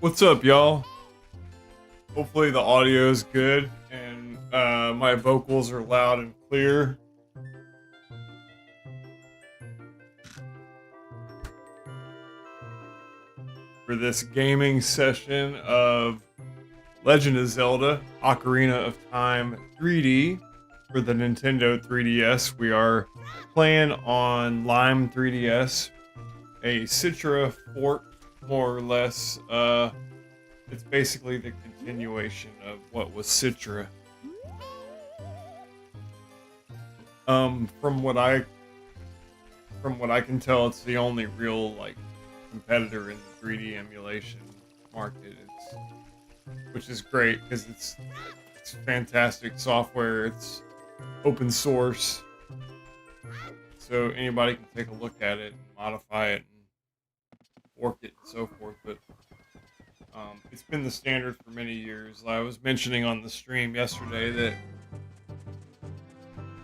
What's up, y'all? Hopefully the audio is good and my vocals are loud and clear. For this gaming session of Legend of Zelda Ocarina of Time 3D for the Nintendo 3DS. We are playing on Lime 3DS, a Citra fork, more or less. It's basically the continuation of what was Citra. From what I can tell, it's the only real competitor in the 3D emulation market. Which is great because it's fantastic software. It's open source, so anybody can take a look at it and modify it and work it and so forth. But it's been the standard for many years. I was mentioning on the stream yesterday that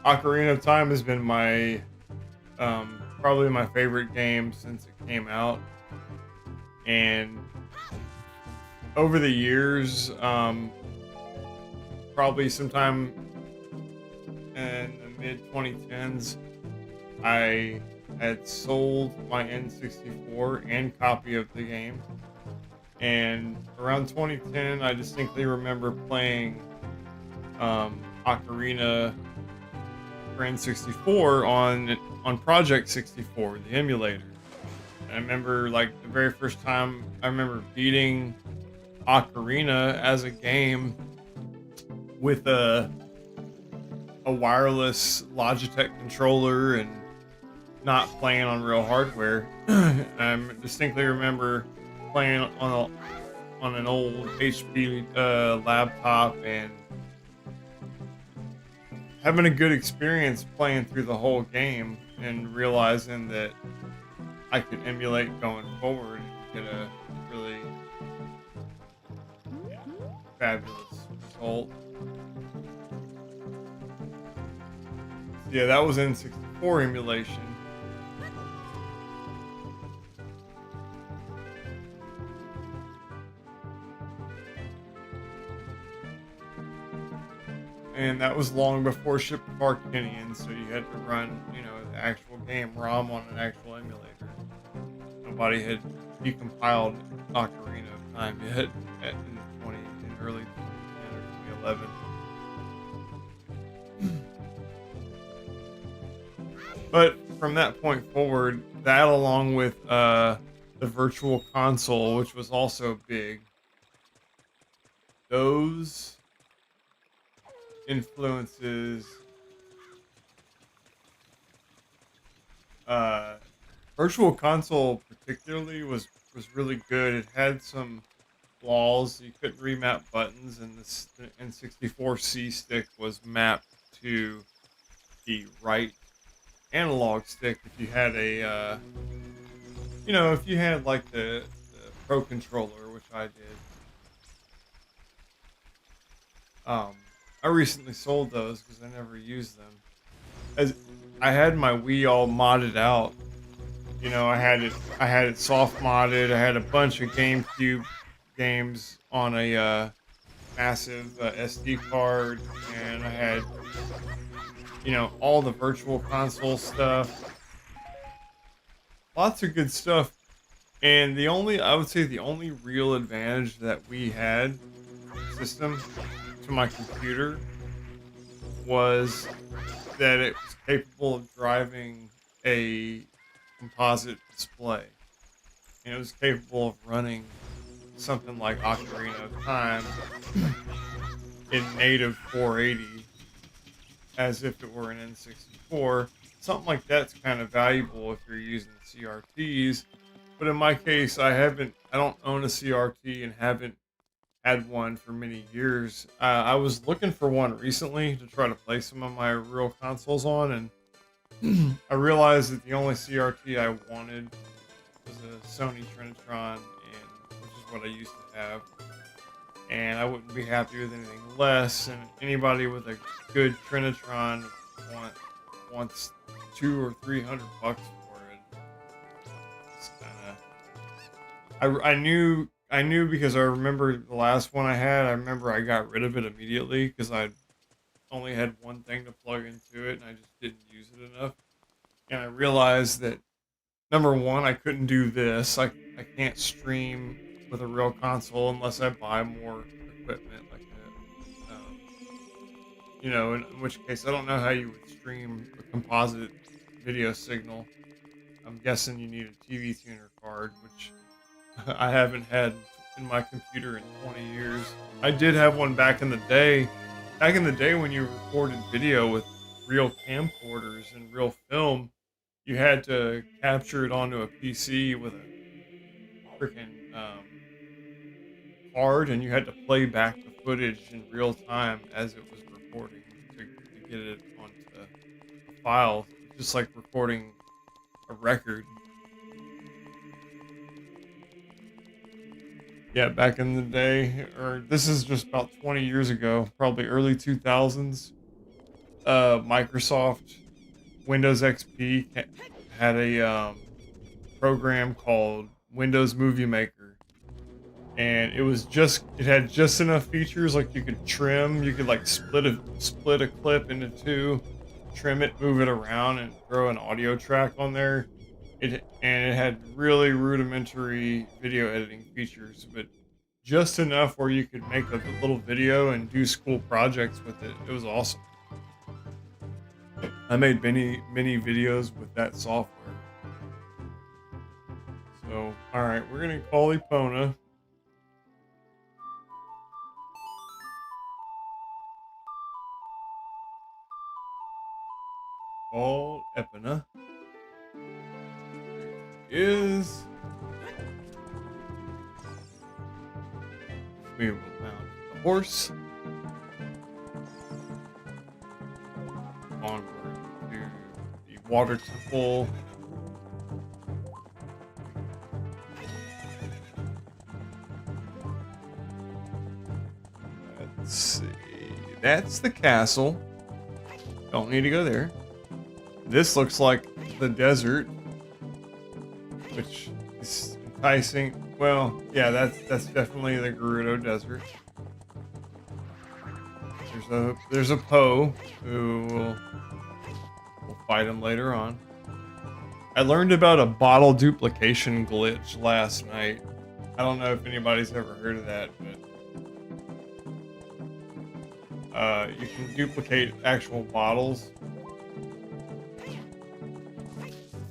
Ocarina of Time has been my probably my favorite game since it came out, and over the years, probably sometime in the mid 2010s, I had sold my N64 and copy of the game. And around 2010, I distinctly remember playing Ocarina for N64 on Project 64, the emulator. And I remember the very first time I remember beating Ocarina as a game with a wireless Logitech controller and not playing on real hardware. I distinctly remember playing on an old HP laptop and having a good experience playing through the whole game and realizing that I could emulate going forward and get a really fabulous result. Yeah, that was N64 emulation. And that was long before Ship of Arcanian, so you had to run, the actual game ROM on an actual emulator. Nobody had decompiled Ocarina of Time yet in early 2010 or 2011. But from that point forward, that along with the Virtual Console, which was also big, those influences Virtual Console particularly was really good. It had some flaws. You couldn't remap buttons, and the N64C stick was mapped to the right analog stick if you had a if you had the Pro controller, which I did. I recently sold those because I never used them. As I had my Wii all modded out. I had it soft modded. I had a bunch of GameCube games on a massive SD card, and I had all the Virtual Console stuff. Lots of good stuff. And I would say the only real advantage that we had system to my computer was that it was capable of driving a composite display. And it was capable of running something like Ocarina of Time in native 480 as if it were an N64. Something like that's kind of valuable if you're using CRTs. But in my case, I don't own a CRT and haven't had one for many years. I was looking for one recently to try to play some of my real consoles on, and I realized that the only CRT I wanted was a Sony Trinitron, which is what I used to have. And I wouldn't be happy with anything less. And anybody with a good Trinitron wants $200 or $300 for it. It's kind of. I knew I knew because I remember the last one I had. I remember I got rid of it immediately because I only had one thing to plug into it and I just didn't use it enough. And I realized that number one, I couldn't do this. I can't stream with a real console unless I buy more equipment, like in which case I don't know how you would stream a composite video signal. I'm guessing you need a TV tuner card, which I haven't had in my computer in 20 years. I did have one back in the day. Back in the day when you recorded video with real camcorders and real film, you had to capture it onto a PC with a freaking card, and you had to play back the footage in real time as it was recording to get it onto a file, just like recording a record. Yeah, back in the day, or this is just about 20 years ago, probably early 2000s. Microsoft Windows XP had a program called Windows Movie Maker, and it had just enough features, like you could trim, you could like split a clip into two, trim it, move it around, and throw an audio track on there. It had really rudimentary video editing features, but just enough where you could make a little video and do school projects with it. It was awesome. I made many videos with that software. So, all right, we're gonna call Epona. Call Epona. There she is. We will mount the horse. Onward to the water temple. Let's see. That's the castle. Don't need to go there. This looks like the desert, which is enticing. Well, yeah, that's definitely the Gerudo Desert. There's a Poe who we'll fight him later on. I learned about a bottle duplication glitch last night. I don't know if anybody's ever heard of that, but you can duplicate actual bottles,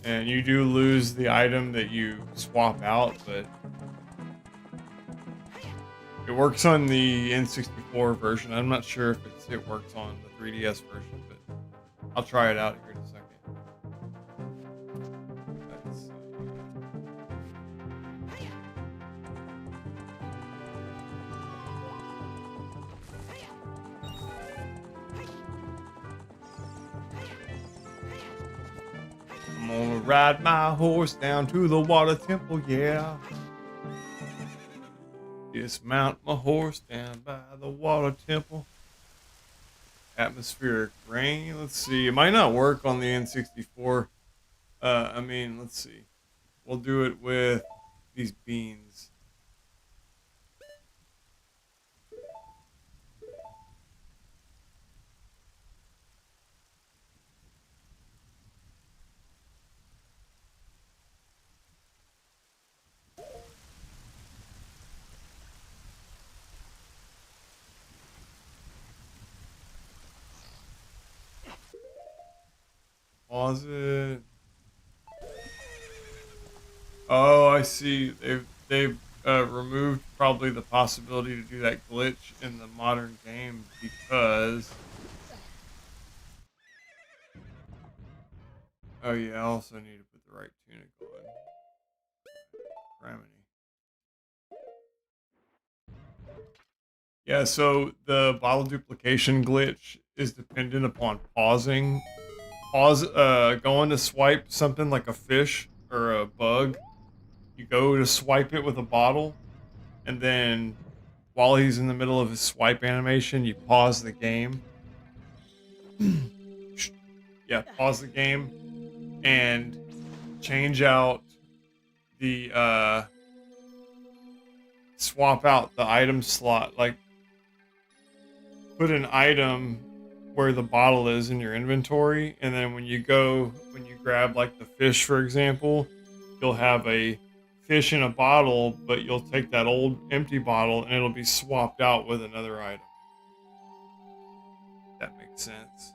and you do lose the item that you swap out, but it works on the N64 version. I'm not sure if it works on the 3DS version, but I'll try it out here in a second. Let's see. I'm gonna ride my horse down to the water temple, yeah. Dismount my horse down by the water temple. Atmospheric rain. Let's see. It might not work on the N64. I mean, let's see. We'll do it with these beans. Pause it. Oh, I see. They've removed probably the possibility to do that glitch in the modern game because. Oh yeah, I also need to put the right tunic on. Criminy. Yeah, so the bottle duplication glitch is dependent upon going to swipe something like a fish or a bug. You go to swipe it with a bottle, and then while he's in the middle of his swipe animation, you pause the game. Yeah, pause the game and change out the swap out the item slot, like put an item where the bottle is in your inventory, and then when you grab like the fish, for example, you'll have a fish in a bottle, but you'll take that old empty bottle and it'll be swapped out with another item. That makes sense.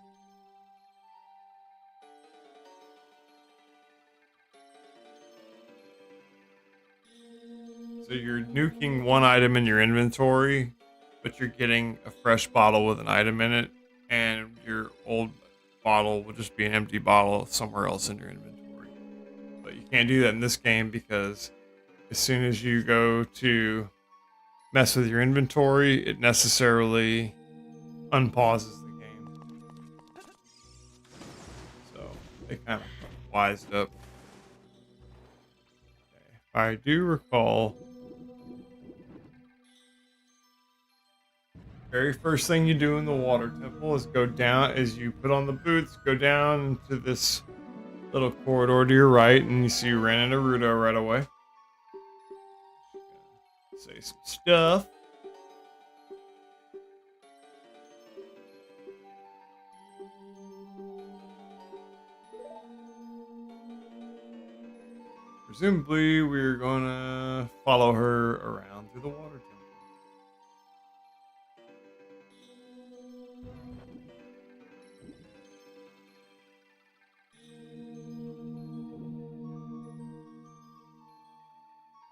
So you're nuking one item in your inventory, but you're getting a fresh bottle with an item in it, and your old bottle will just be an empty bottle somewhere else in your inventory. But you can't do that in this game because as soon as you go to mess with your inventory, it necessarily unpauses the game. So they kind of wised up. Okay. I do recall, very first thing you do in the water temple is you put on the boots, go down into this little corridor to your right, and you see you ran into Rudo right away. Say some stuff. Presumably, we're gonna follow her around through the water temple.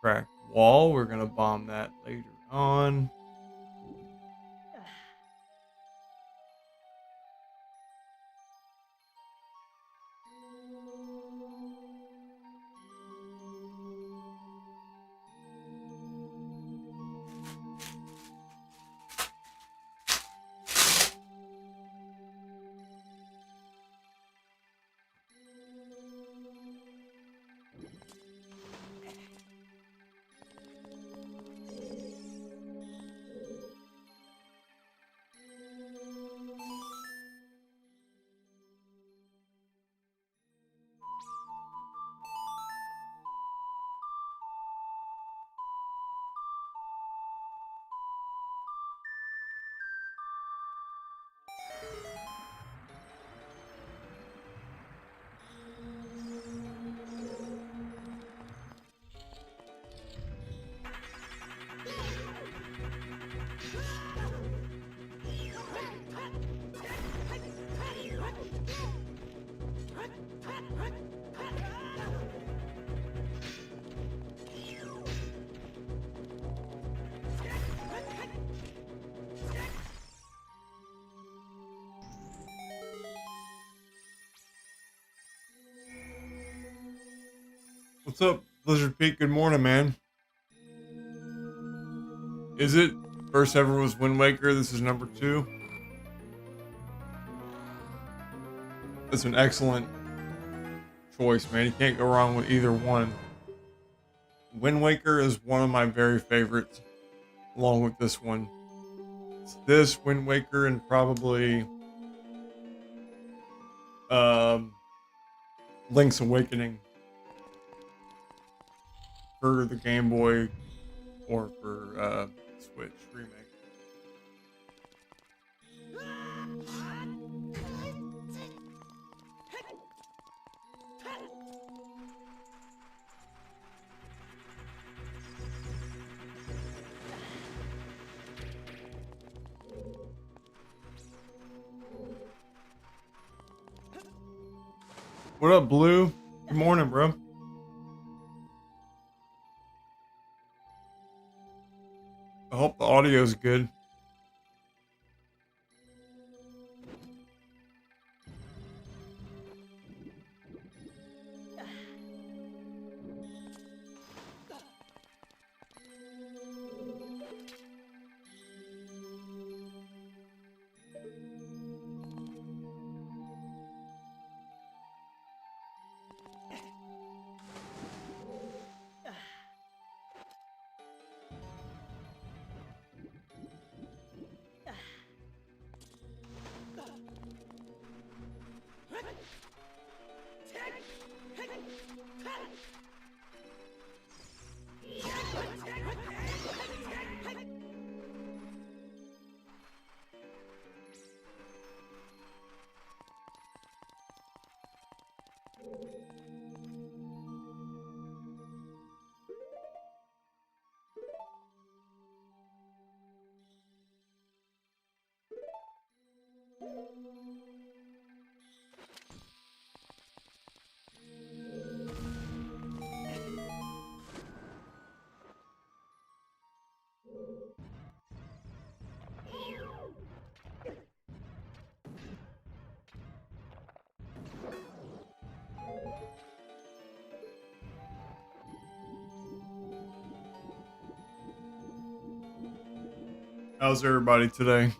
Cracked wall, we're gonna bomb that later on. What's up, Blizzard Peak? Good morning, man. Is it? First ever was Wind Waker. This is number 2. That's an excellent choice, man. You can't go wrong with either one. Wind Waker is one of my very favorites, along with this one. It's this, Wind Waker, and probably Link's Awakening for the Game Boy or for Switch remake. What up, Blue? Good morning, bro. I hope the audio's good. How's everybody today?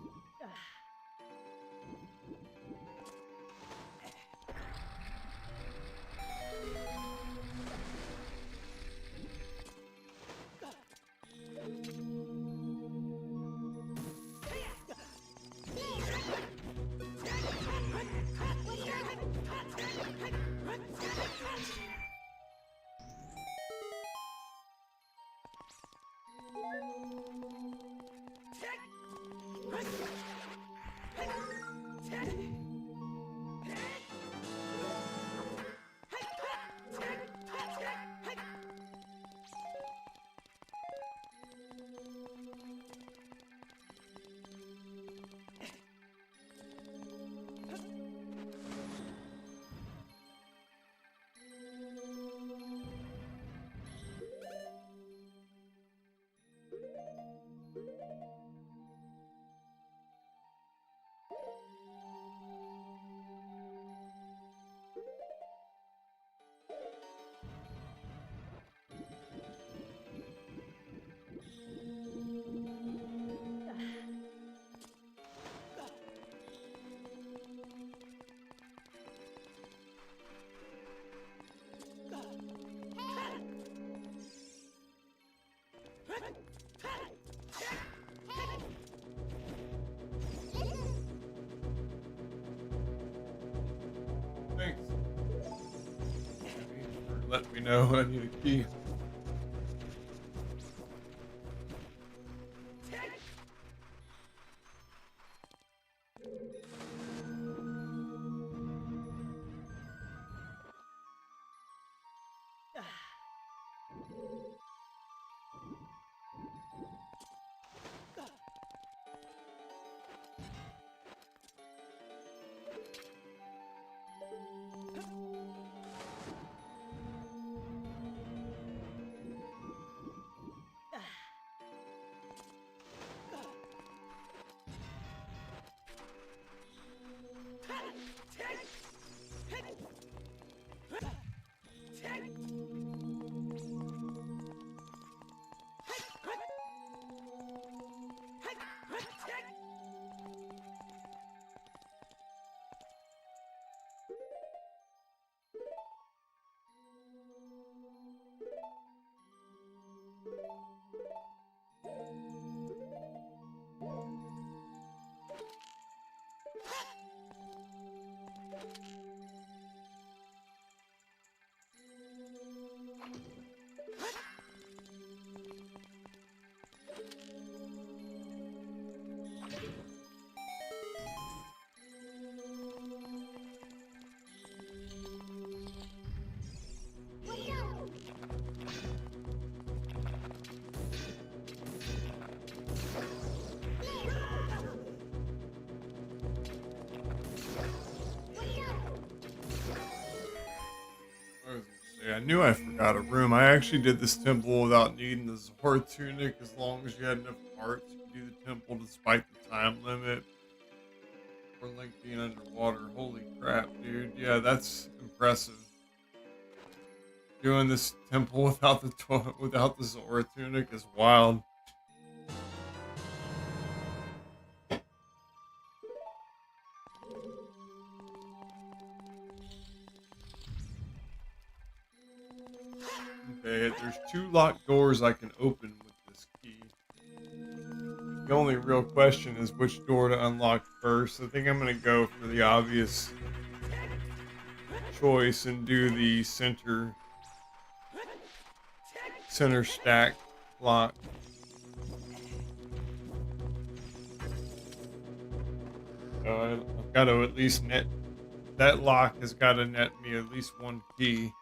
Thanks. For letting me know I need a key. I was gonna say, I knew I forgot a room. I actually did this temple without needing the Zora tunic. As long as you had enough parts, you could do the temple despite the time limit for Link being underwater. Holy crap, dude! Yeah, that's impressive. Doing this temple without without the Zora tunic is wild. Okay, there's two locked doors I can open with this key. The only real question is which door to unlock first. I think I'm gonna go for the obvious choice and do the center stack lock. So I've got to at least net that lock has got to net me at least one key.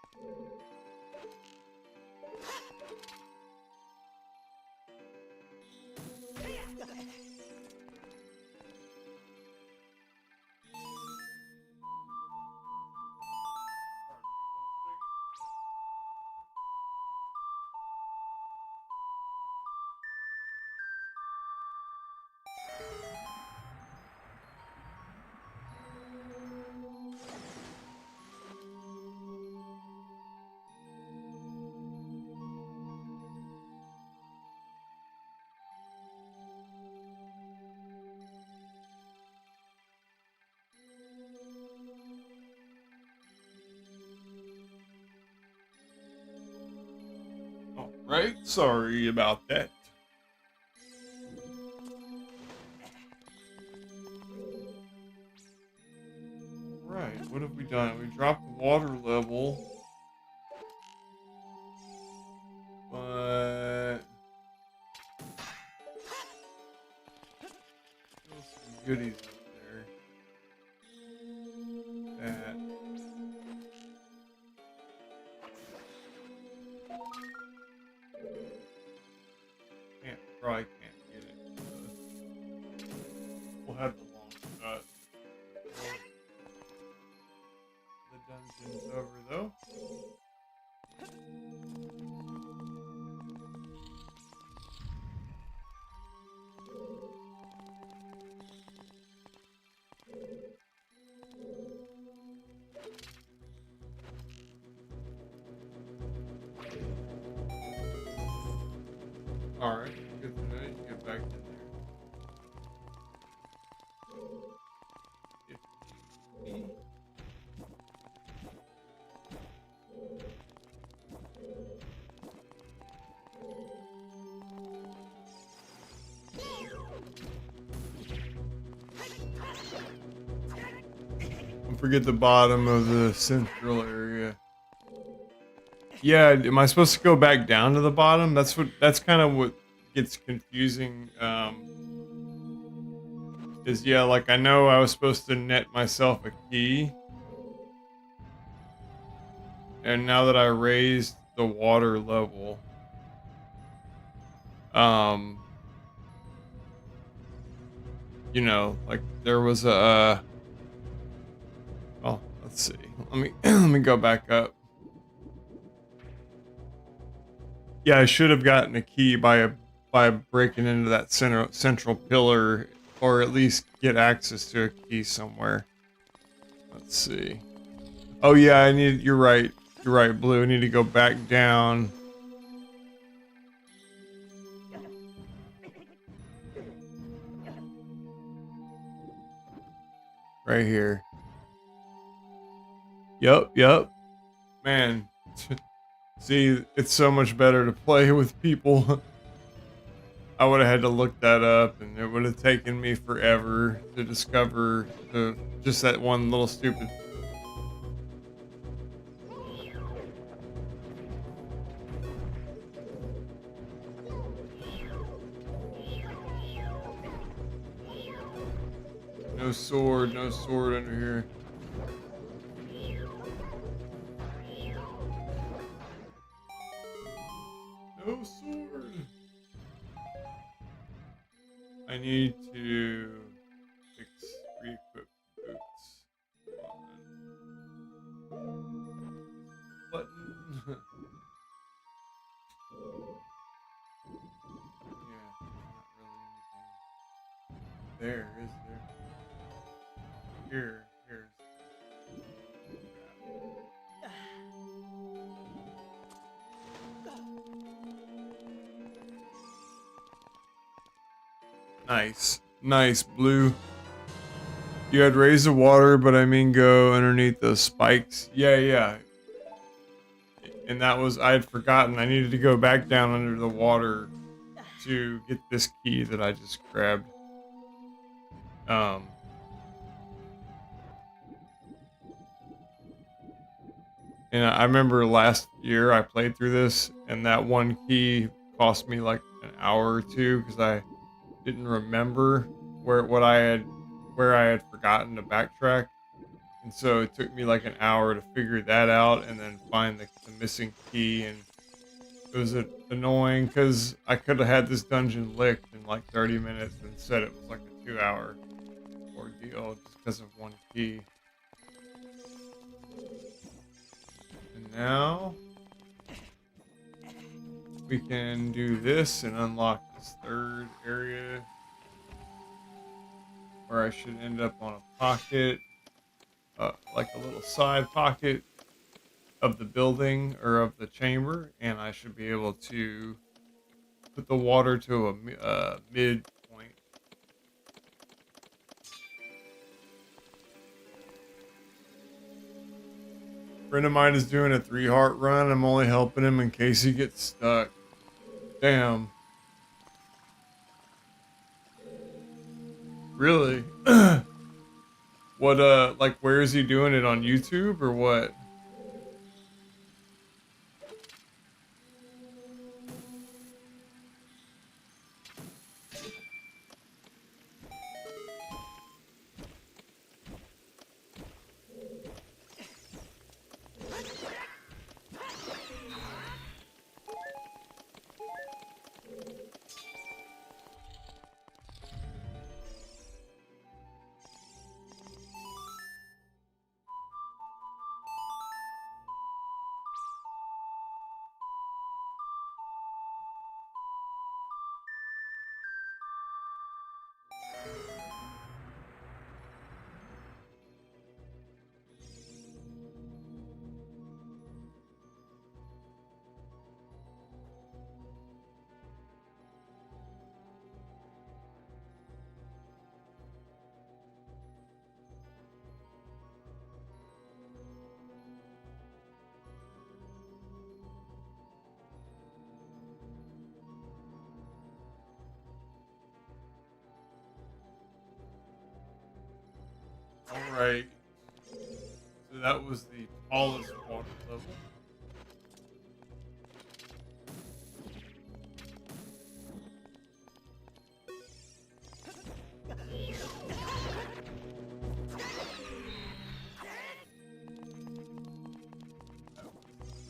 Right? Sorry about that. Right, what have we done? We dropped the water level. But still some goodies up there. That probably can't get it. We'll have the long shot. The dungeon's over though. Alright, good to know you can get back in there. If need be. Don't forget the bottom of the central area. Yeah, am I supposed to go back down to the bottom? That's kind of what gets confusing. Is yeah, like I know I was supposed to net myself a key. And now that I raised the water level, you know, like there was a well, let's see. Let me let me go back up. Yeah, I should have gotten a key by breaking into that central pillar, or at least get access to a key somewhere. Let's see. Oh yeah, I need. You're right. You're right, Blue. I need to go back down. Right here. Yep. Man, see, it's so much better to play with people. I would have had to look that up, and it would have taken me forever to discover just that one little stupid. No sword under here. No sword. I need to re-equip boots. Button. Yeah, not really anything. There, is there? Here's. Nice, Blue. You had raised the water, but I mean go underneath those spikes. Yeah. And that was, I had forgotten. I needed to go back down under the water to get this key that I just grabbed. And I remember last year I played through this, and that one key cost me like an hour or two because I didn't remember where I had forgotten to backtrack, and so it took me like an hour to figure that out and then find the missing key, and it was annoying because I could have had this dungeon licked in like 30 minutes, and instead it was like a 2-hour ordeal just because of one key. And now we can do this and unlock this third area where I should end up on a pocket, like a little side pocket of the building or of the chamber, and I should be able to put the water to a mid point. A friend of mine is doing a 3-heart run. I'm only helping him in case he gets stuck. Damn. Really? What like where is he doing it on YouTube or what? All right. So that was the tallest water level.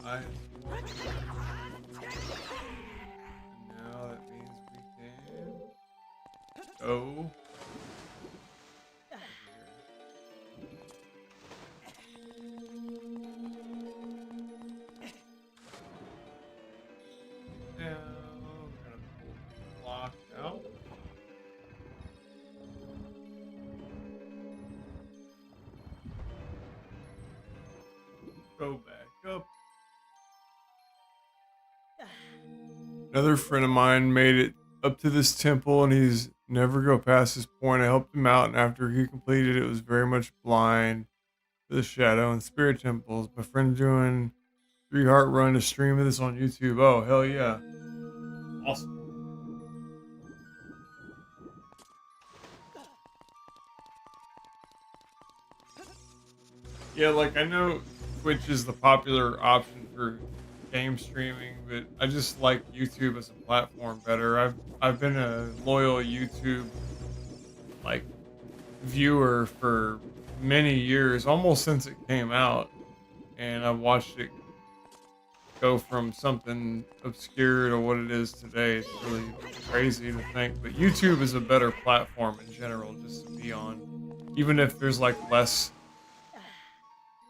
Highest one. Now that means we can go here. Now we're gonna pull the block out. Go back up. Another friend of mine made it up to this temple and he's never go past this point. I helped him out, and after he completed it, was very much blind to the shadow and spirit temples. My friend doing 3 heart run to stream of this on YouTube. Oh, hell yeah. Awesome. Yeah, like I know Twitch is the popular option for game streaming, but I just like YouTube as a platform better. I've been a loyal YouTube like viewer for many years, almost since it came out, and I've watched it go from something obscure to what it is today. It's really crazy to think, but YouTube is a better platform in general just to be on, even if there's like less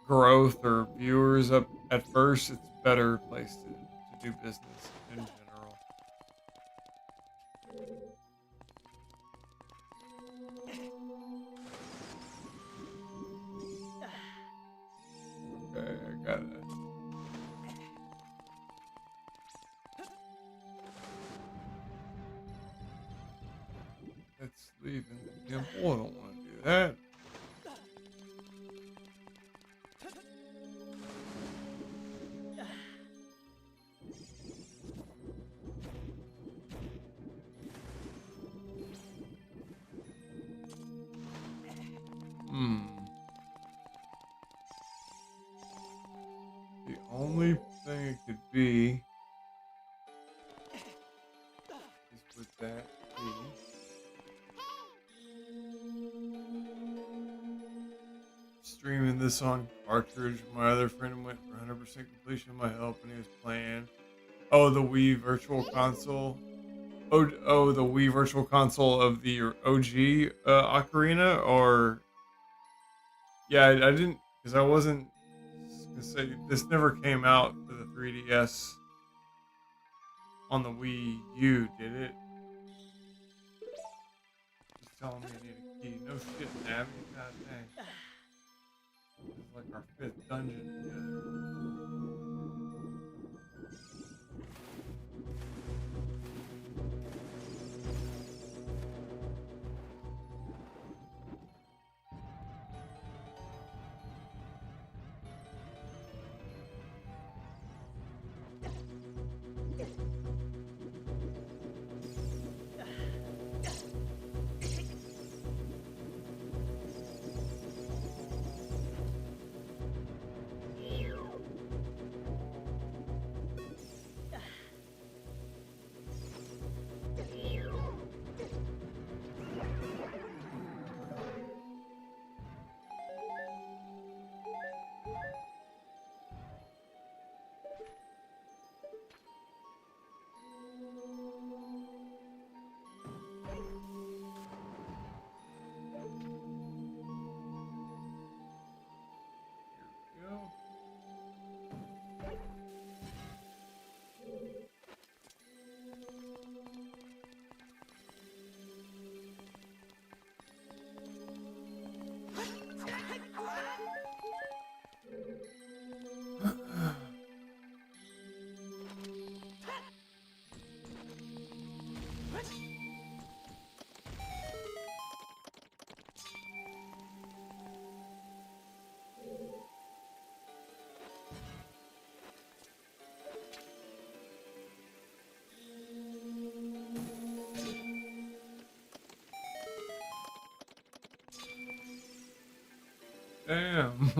growth or viewers up at first. It's a better place to do business in general. Okay, I got it. Let's leave in the temple. I don't want to do that. Hmm. The only thing it could be is with that key. Streaming this on cartridge. My other friend went for 100% completion of my help and he was playing. Oh, the Wii Virtual Console. Oh, the Wii Virtual Console of the OG Ocarina, or yeah, I didn't because I wasn't gonna say this never came out for the 3DS on the Wii U, did it? He's telling me I need a key. No shit, Navi. God dang. This is like our 5th dungeon together. Damn.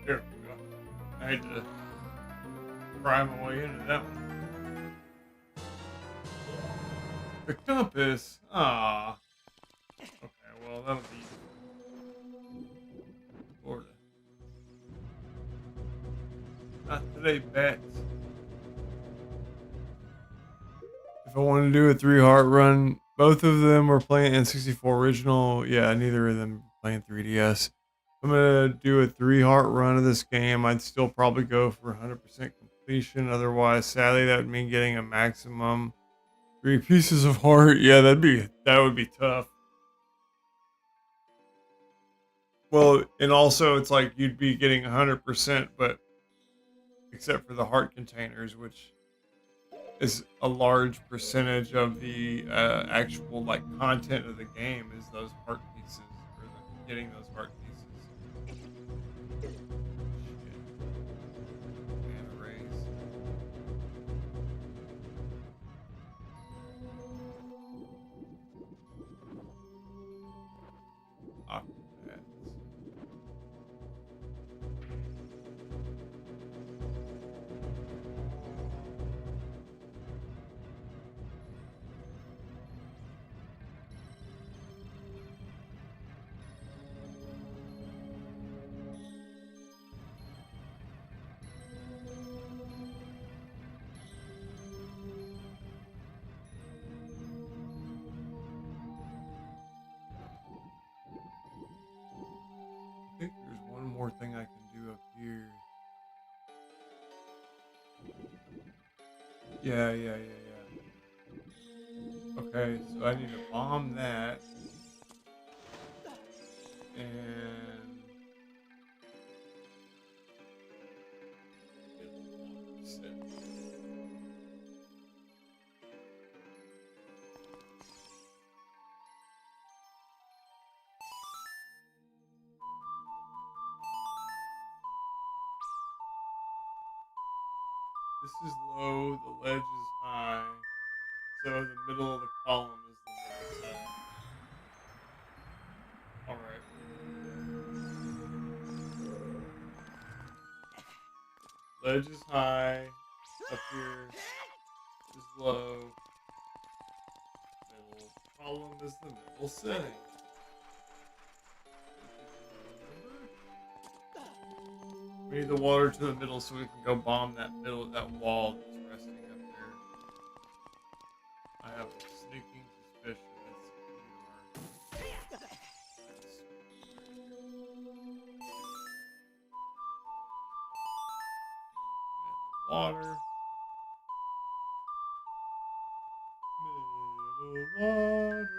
There we go. I had to pry my way into that one. The compass. Ah. Okay, well that'll be Florida. Not today, bets. If I want to do a 3 heart run, both of them are playing N64 original. Yeah, neither of them playing 3DS. I'm gonna do a 3 heart run of this game. I'd still probably go for 100% completion. Otherwise, sadly, that would mean getting a maximum 3 pieces of heart. Yeah, that would be tough. Well, and also it's like you'd be getting 100%, but except for the heart containers, which is a large percentage of the actual like content of the game is those heart pieces or getting those heart pieces. Shit, man, raise. Octopats. I think there's one more thing I can do up here. Yeah. Okay, so I need to bomb that and set. This is low, the ledge is high, so the middle of the column is the middle setting. Alright. Ledge is high, up here is low, middle column is the middle setting. We need the water to the middle so we can go bomb that wall that's resting up there. I have a sneaking suspicion it's middle water. Middle water,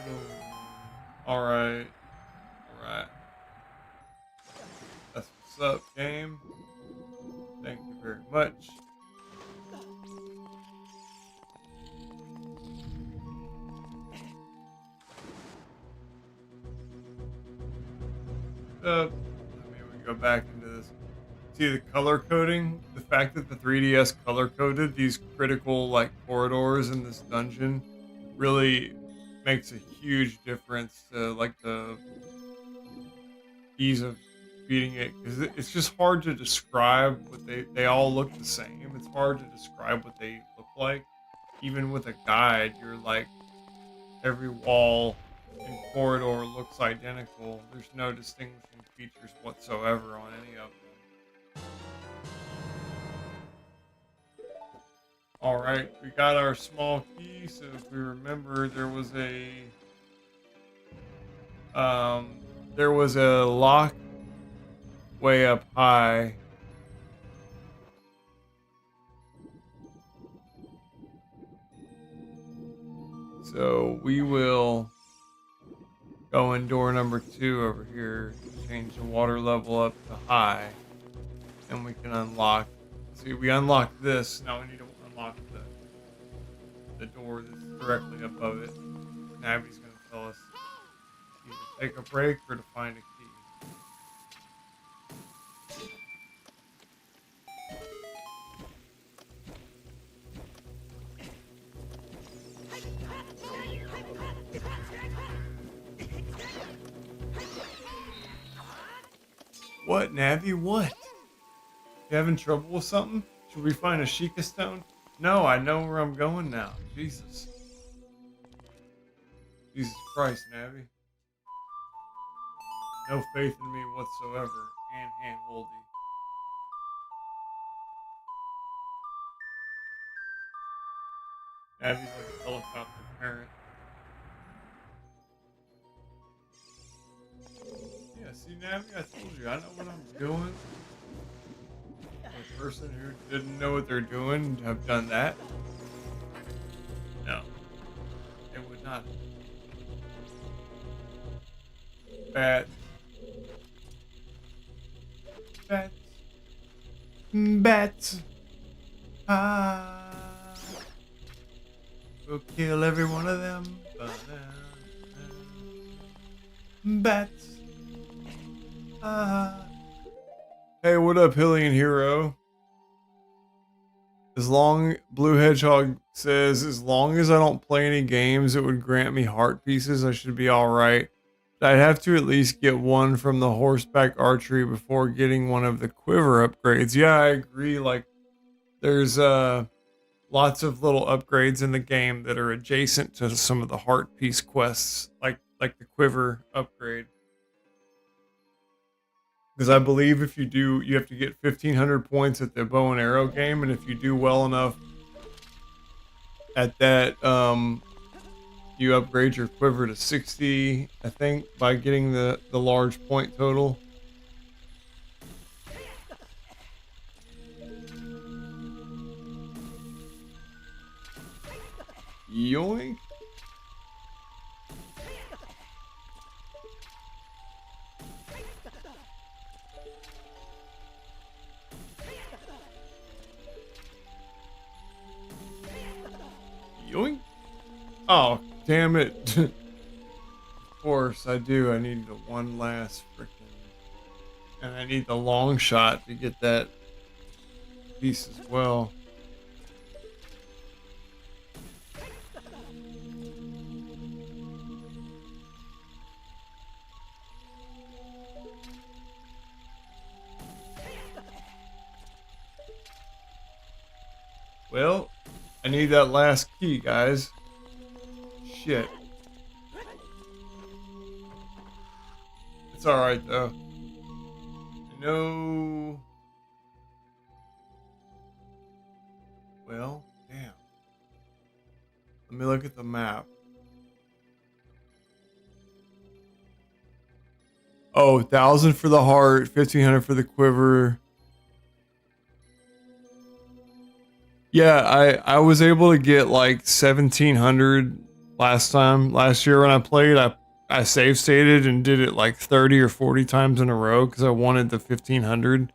middle. Alright. Alright. That's what's up, game. Thank you very much. I mean, we go back into this. See the color coding? The fact that the 3DS color coded these critical like corridors in this dungeon really makes a huge difference to like the ease of beating it because it's just hard to describe what they all look the same. It's hard to describe what they look like. Even with a guide, you're like every wall and corridor looks identical. There's no distinguishing features whatsoever on any of them. All right, we got our small key. So if we remember, there was a lock way up high. So we will go in door number 2 over here, change the water level up to high, and we can unlock. See, we unlocked this. Now we need to unlock the door that's directly above it. Navi's going to tell us either take a break or to find a key. What, Navi? What? You having trouble with something? Should we find a Sheikah stone? No, I know where I'm going now. Jesus. Jesus Christ, Navi. No faith in me whatsoever. And hand-holdy. Navi's like a helicopter parent. Yeah, see, Navi, I told you, I know what I'm doing. The person who didn't know what they're doing have done that. No, it would not. Bats. Bats. Bats. Ah. We'll kill every one of them. Bats. Ah. Hey, what up, Hillian Hero? Blue Hedgehog says, as long as I don't play any games that would grant me heart pieces, I should be alright. I'd have to at least get one from the horseback archery before getting one of the quiver upgrades. Yeah, I agree. Like, there's lots of little upgrades in the game that are adjacent to some of the heart piece quests, like the quiver upgrade. Because I believe if you do, you have to get 1,500 points at the bow and arrow game, and if you do well enough at that, you upgrade your quiver to 60, I think, by getting the large point total. Yoink. Yoink. Oh, damn it. Of course I do. I need the one last freaking... And I need the long shot to get that piece as well. Well, I need that last key, guys. Shit. It's alright, though. I know... Well, damn. Let me look at the map. Oh, 1,000 for the heart, 1,500 for the quiver. Yeah, I was able to get like 1,700 last year when I played. I save stated and did it like 30 or 40 times in a row because I wanted the 1,500.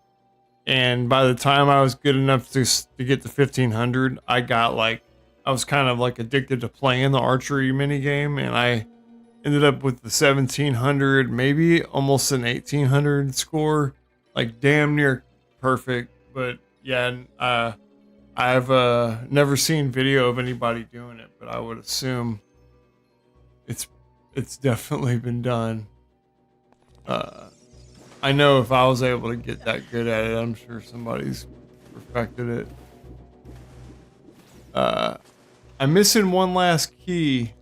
And by the time I was good enough to get the 1,500, I was kind of like addicted to playing the archery mini game, and I ended up with the 1,700, maybe almost an 1,800 score, like damn near perfect. But yeah, I've never seen video of anybody doing it, but I would assume it's definitely been done. I know if I was able to get that good at it, I'm sure somebody's perfected it. I'm missing one last key.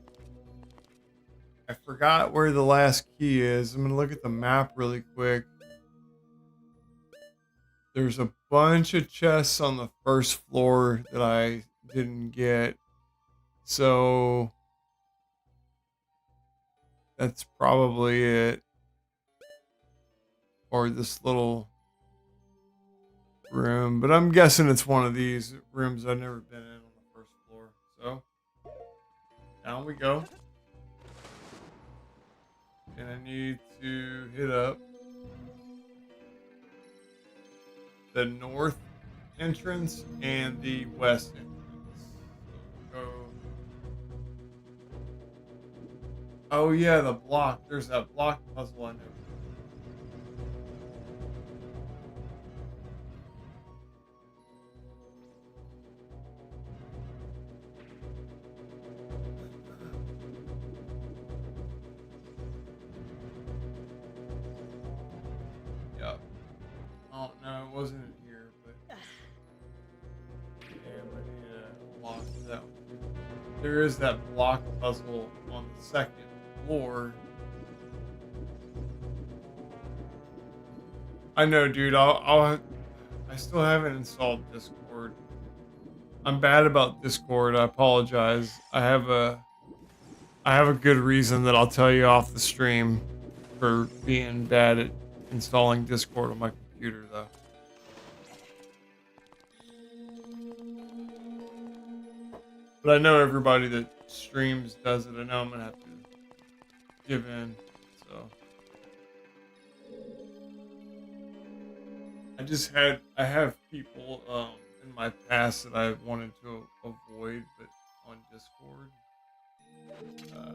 I forgot where the last key is. I'm gonna look at the map really quick. There's a bunch of chests on the first floor that I didn't get. So that's probably it. Or this little room. But I'm guessing it's one of these rooms I've never been in on the first floor. So down we go. And I need to hit up the north entrance and the west entrance. So go. Oh yeah, the block. There's that block puzzle I know. Yeah. there is that block puzzle on the second floor. I know, dude. I still haven't installed Discord. I'm bad about Discord. I apologize. I have a good reason that I'll tell you off the stream for being bad at installing Discord on my computer, though. But I know everybody that streams does it. I know I'm gonna have to give in. So I have people in my past that I wanted to avoid, but on Discord. Uh,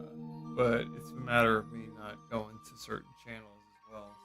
but it's a matter of me not going to certain channels as well.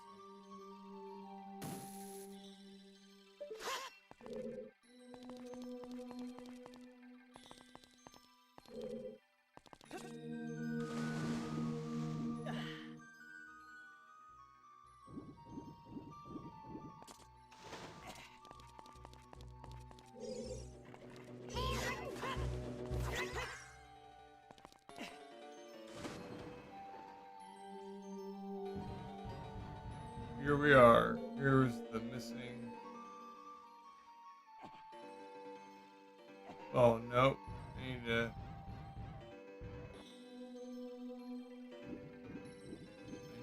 Here we are. Here's the missing. Oh nope. I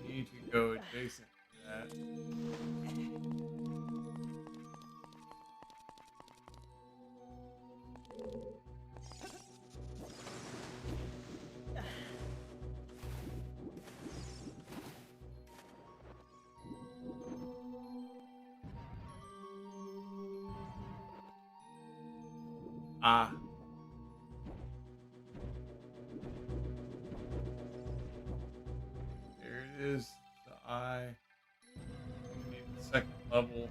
need to go adjacent to that. Ah. There it is. The eye. We need the second level.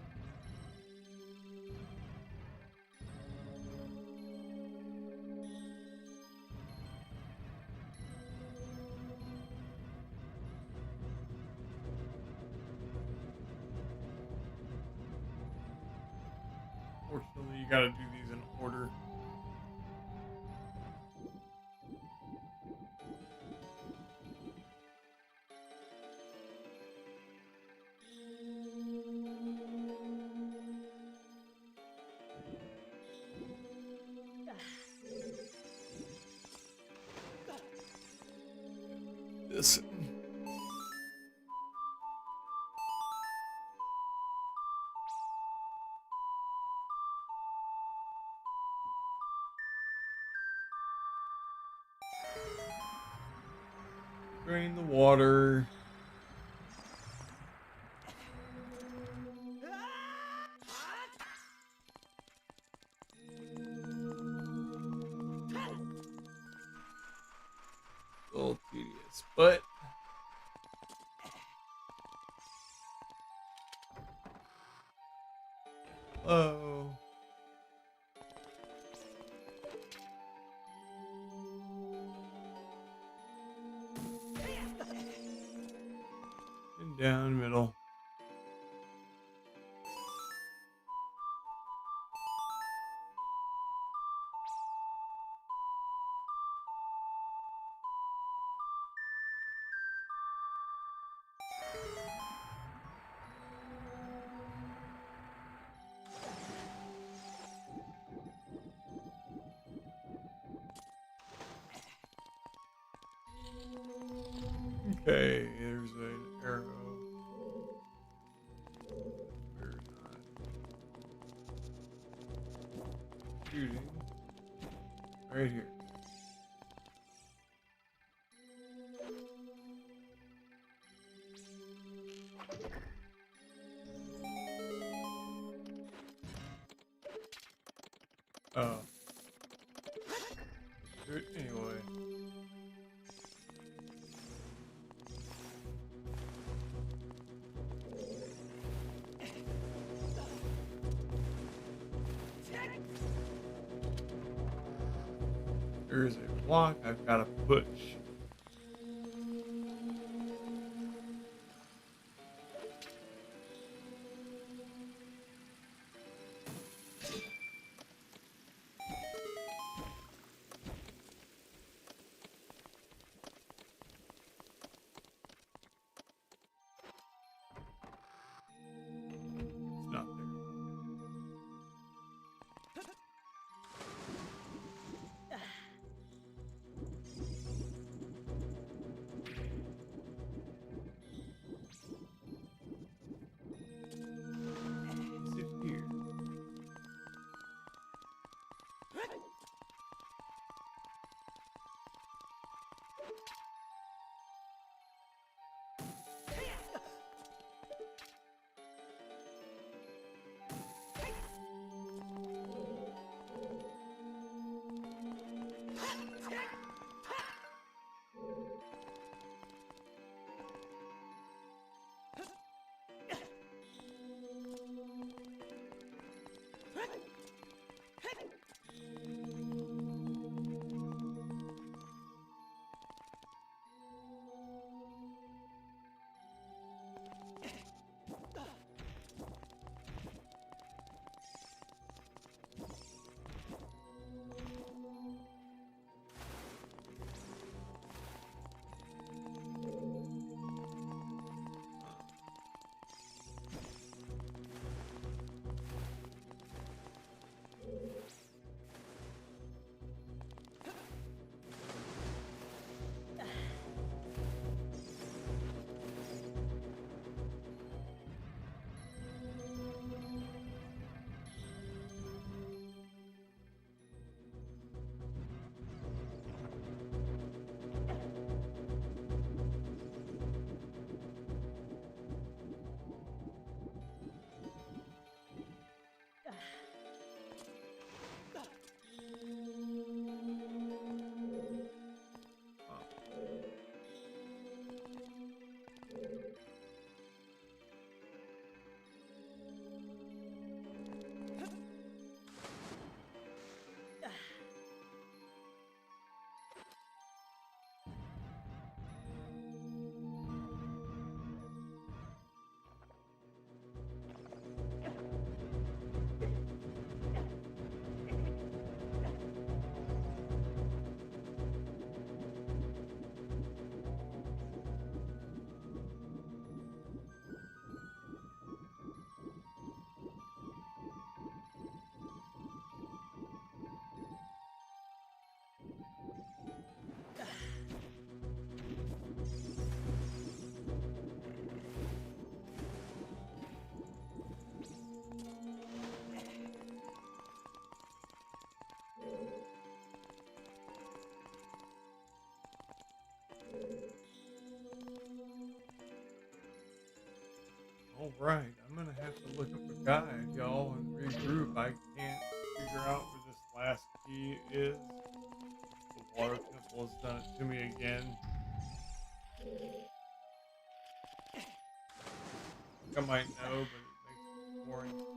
Fortunately, you gotta do these in order. This. Drain the water. A little tedious, but oh. And down middle. Okay, there's an arrow. We're not shooting. Right here. Oh. Do it anyway. There's a block I've got to push. Right. I'm gonna have to look up a guide, y'all, and regroup. I can't figure out where this last key is. The water temple has done it to me again. I think I might know, but it makes me boring.